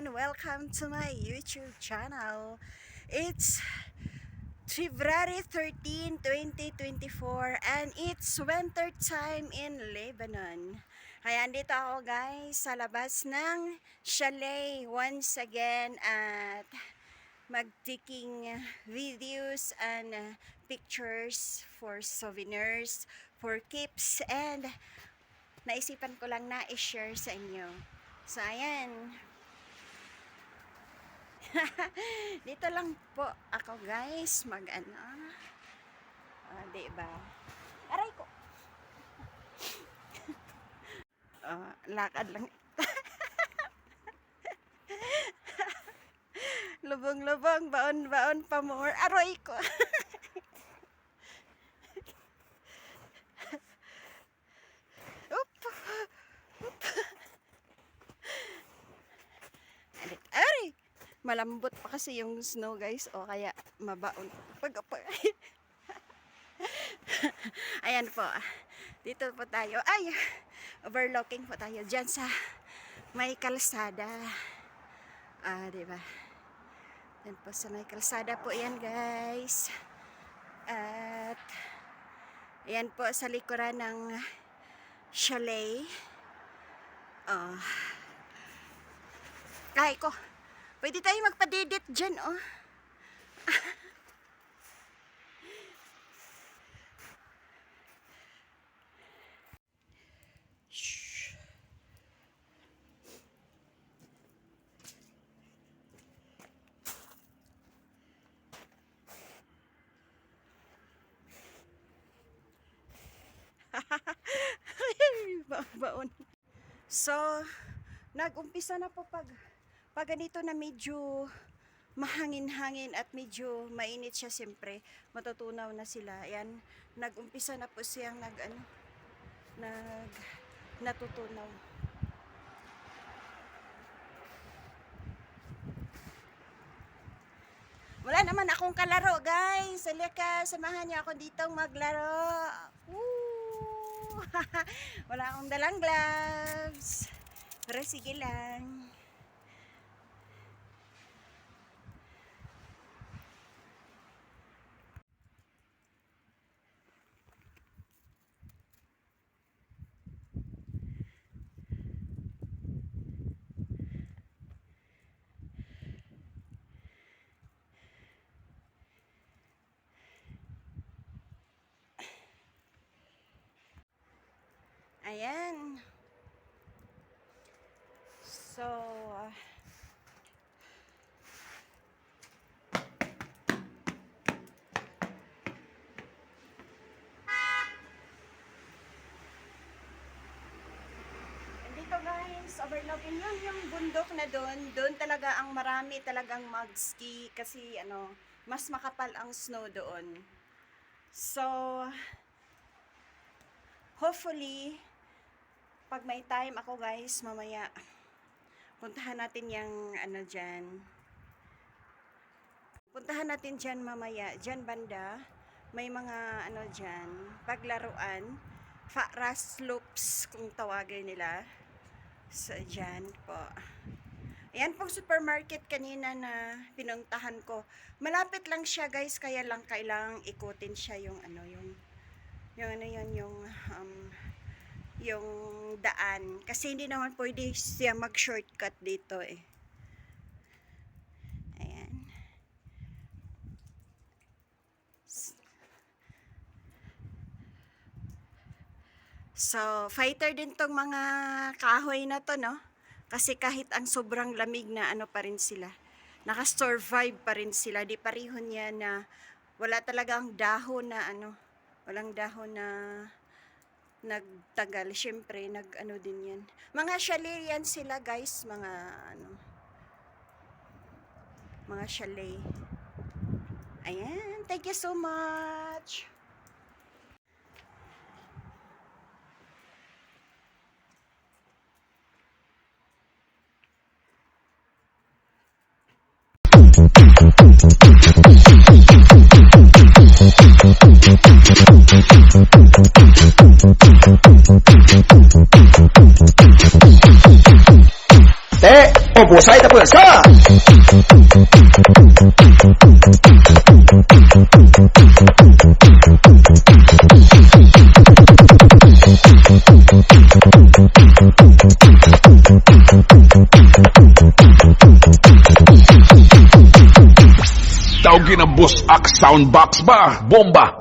and welcome to my YouTube channel. It's February 13, 2024 and it's winter time in Lebanon. Kaya andito ako guys sa labas ng chalet once again at mag-taking videos and pictures for souvenirs, for keeps, and naisipan ko lang na i-share sa inyo. So, ayan. Dito lang po ako guys, mag-ano. Diba? Aray ko. Lakad lang. Lubong-lubong, baon-baon pa more. Aray ko. Aray! Malambot pa kasi yung snow guys, o kaya mabaon. Ayan po. Dito po tayo. Ay! Overlooking po tayo dyan sa may kalsada. Diba? Yan po sa may kalsada po yan guys. At ayan po sa likuran ng chalet. Ay ko. Pwede tayo magpadidit dyan, oh. Shh. Baon. So, nag-umpisa na po pag ganito na medyo mahangin-hangin at medyo mainit siya, siyempre matutunaw na sila. Ayan, nag-umpisa na po siyang natutunaw. Wala naman akong kalaro guys. Halika, samahan niyo ako ditong maglaro. Woo! Wala akong dalang gloves. Pero sige lang. Ayan. So, dito guys, overlooking yung bundok na doon talaga ang marami talagang mag-ski kasi ano, mas makapal ang snow doon. So, hopefully, pag may time ako guys, mamaya puntahan natin yung ano dyan. Puntahan natin dyan mamaya. Dyan banda, may mga ano dyan, paglaruan. Fast slopes kung tawagin nila. So, dyan po. Ayan pong supermarket kanina na pinuntahan ko. Malapit lang siya guys, kaya lang kailangang ikutin siya yung ano, yung daan kasi hindi naman pwede siya mag-shortcut dito eh. Ayan. So, fighter din tong mga kahoy na to, no? Kasi kahit ang sobrang lamig na ano pa rin sila, naka-survive pa rin sila. Di pareho niya na wala talagang dahon na ano, walang dahon na nagtagal. Siyempre, nag-ano din yan. Mga chalet yan sila guys. Mga chalet. Ayan. Thank you so much. Husay na pwersa! Tawagin ang Boss Axe Soundbox ba? Bomba!